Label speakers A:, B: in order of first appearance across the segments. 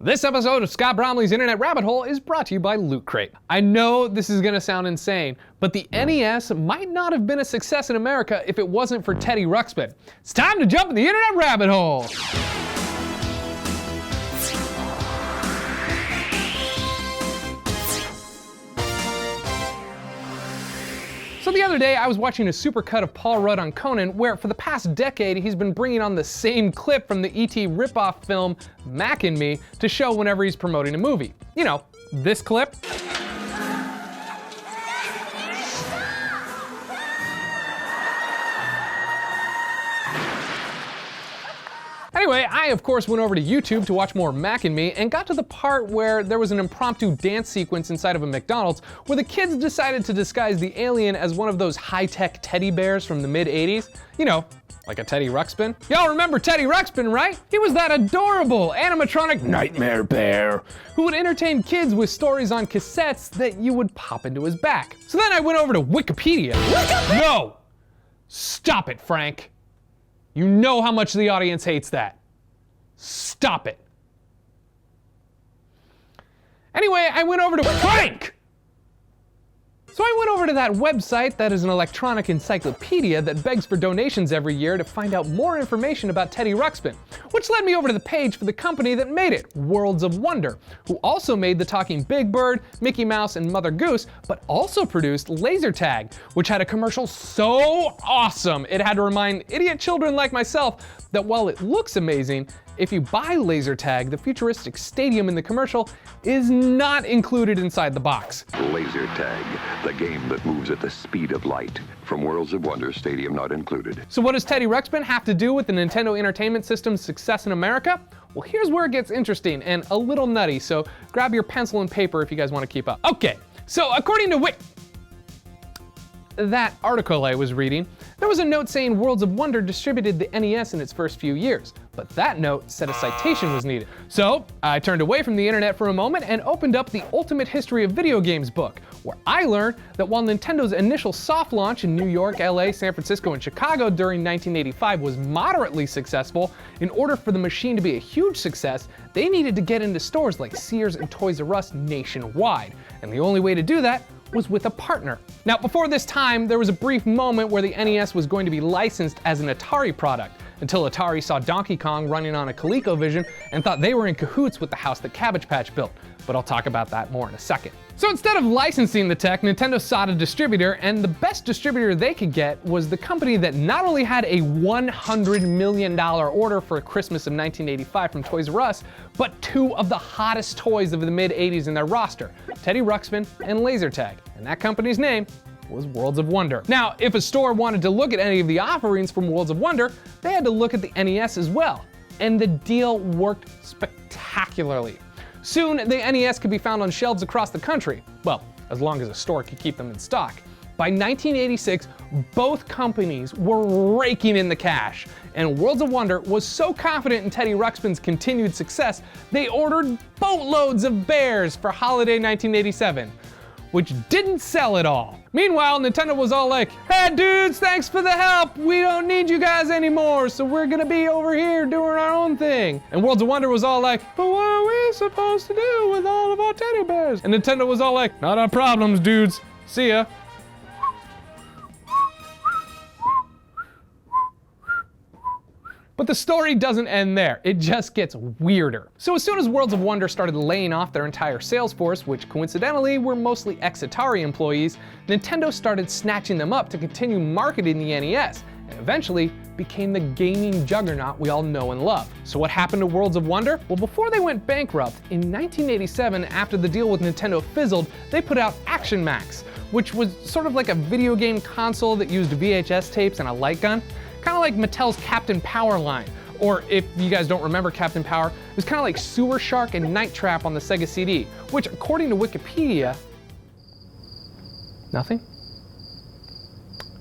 A: This episode of Scott Bromley's Internet Rabbit Hole is brought to you by Loot Crate. I know this is gonna sound insane, but the NES might not have been a success in America if it wasn't for Teddy Ruxpin. It's time to jump in the Internet Rabbit Hole! So the other day, I was watching a supercut of Paul Rudd on Conan, where for the past decade, he's been bringing on the same clip from the E.T. ripoff film Mac and Me to show whenever he's promoting a movie. You know, this clip. Anyway, I of course went over to YouTube to watch more Mac and Me and got to the part where there was an impromptu dance sequence inside of a McDonald's where the kids decided to disguise the alien as one of those high-tech teddy bears from the mid-80s. You know, like a Teddy Ruxpin. Y'all remember Teddy Ruxpin, right? He was that adorable animatronic nightmare bear who would entertain kids with stories on cassettes that you would pop into his back. So then I went over to Wikipedia. No! Stop it, Frank. You know how much the audience hates that. Stop it. Anyway, I went over to Frank! So I went over to that website that is an electronic encyclopedia that begs for donations every year to find out more information about Teddy Ruxpin, which led me over to the page for the company that made it, Worlds of Wonder, who also made the talking Big Bird, Mickey Mouse, and Mother Goose, but also produced Laser Tag, which had a commercial so awesome it had to remind idiot children like myself that while it looks amazing, if you buy Laser Tag, the futuristic stadium in the commercial is not included inside the box.
B: Laser Tag, the game that moves at the speed of light. From Worlds of Wonder, stadium not included.
A: So what does Teddy Ruxpin have to do with the Nintendo Entertainment System's success in America? Well, here's where it gets interesting and a little nutty, so grab your pencil and paper if you guys want to keep up. Okay, so according to that article I was reading, there was a note saying Worlds of Wonder distributed the NES in its first few years, but that note said a citation was needed. So I turned away from the internet for a moment and opened up the Ultimate History of Video Games book, where I learned that while Nintendo's initial soft launch in New York, LA, San Francisco, and Chicago during 1985 was moderately successful, in order for the machine to be a huge success, they needed to get into stores like Sears and Toys R Us nationwide. And the only way to do that was with a partner. Now, before this time, there was a brief moment where the NES was going to be licensed as an Atari product, until Atari saw Donkey Kong running on a ColecoVision and thought they were in cahoots with the house that Cabbage Patch built. But I'll talk about that more in a second. So instead of licensing the tech, Nintendo sought a distributor, and the best distributor they could get was the company that not only had a $100 million order for Christmas of 1985 from Toys R Us, but two of the hottest toys of the mid-80s in their roster, Teddy Ruxpin and Laser Tag. And that company's name was Worlds of Wonder. Now, if a store wanted to look at any of the offerings from Worlds of Wonder, they had to look at the NES as well. And the deal worked spectacularly. Soon, the NES could be found on shelves across the country. Well, as long as a store could keep them in stock. By 1986, both companies were raking in the cash, and Worlds of Wonder was so confident in Teddy Ruxpin's continued success, they ordered boatloads of bears for holiday 1987, which didn't sell at all. Meanwhile, Nintendo was all like, "Hey dudes, thanks for the help. We don't need you guys anymore, so we're gonna be over here doing our own thing." And Worlds of Wonder was all like, "But what are we supposed to do with all of our teddy bears?" And Nintendo was all like, "Not our problems, dudes. See ya." But the story doesn't end there, it just gets weirder. So as soon as Worlds of Wonder started laying off their entire sales force, which coincidentally were mostly ex-Atari employees, Nintendo started snatching them up to continue marketing the NES, and eventually became the gaming juggernaut we all know and love. So what happened to Worlds of Wonder? Well, before they went bankrupt, in 1987, after the deal with Nintendo fizzled, they put out Action Max, which was sort of like a video game console that used VHS tapes and a light gun. Kind of like Mattel's Captain Power line. Or if you guys don't remember Captain Power, it was kind of like Sewer Shark and Night Trap on the Sega CD, which according to Wikipedia, nothing?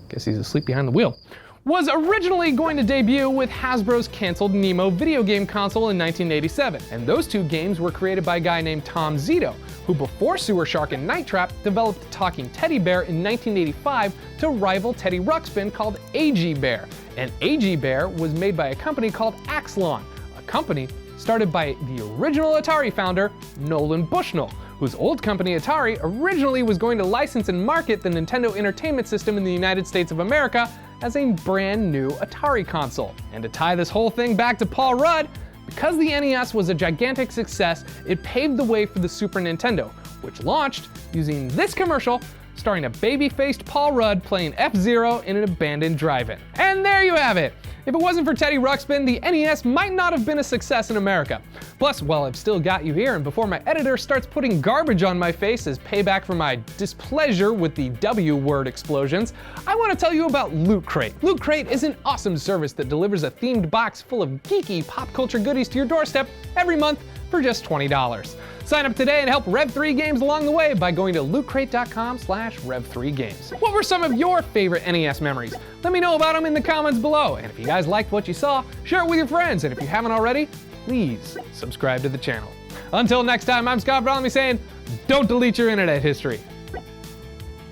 A: Guess he's asleep behind the wheel. Was originally going to debut with Hasbro's canceled Nemo video game console in 1987. And those two games were created by a guy named Tom Zito, who before Sewer Shark and Night Trap developed a talking teddy bear in 1985 to rival Teddy Ruxpin called AG Bear. And AG Bear was made by a company called Axlon, a company started by the original Atari founder, Nolan Bushnell, whose old company Atari originally was going to license and market the Nintendo Entertainment System in the United States of America as a brand new Atari console. And to tie this whole thing back to Paul Rudd, because the NES was a gigantic success, it paved the way for the Super Nintendo, which launched using this commercial starring a baby-faced Paul Rudd playing F-Zero in an abandoned drive-in. And there you have it! If it wasn't for Teddy Ruxpin, the NES might not have been a success in America. Plus, while I've still got you here, and before my editor starts putting garbage on my face as payback for my displeasure with the W-word explosions, I want to tell you about Loot Crate. Loot Crate is an awesome service that delivers a themed box full of geeky pop culture goodies to your doorstep every month for just $20. Sign up today and help Rev3 Games along the way by going to lootcrate.com/Rev3Games. What were some of your favorite NES memories? Let me know about them in the comments below. And if you guys liked what you saw, share it with your friends. And if you haven't already, please subscribe to the channel. Until next time, I'm Scott Bromley saying, don't delete your internet history.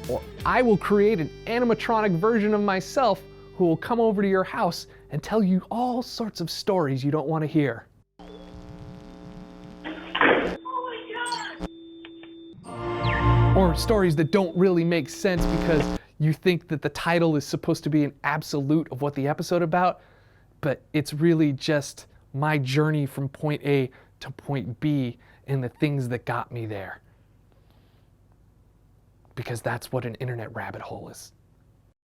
A: Or I will create an animatronic version of myself who will come over to your house and tell you all sorts of stories you don't want to hear. Or stories that don't really make sense because you think that the title is supposed to be an absolute of what the episode about, but it's really just my journey from point A to point B and the things that got me there. Because that's what an internet rabbit hole is.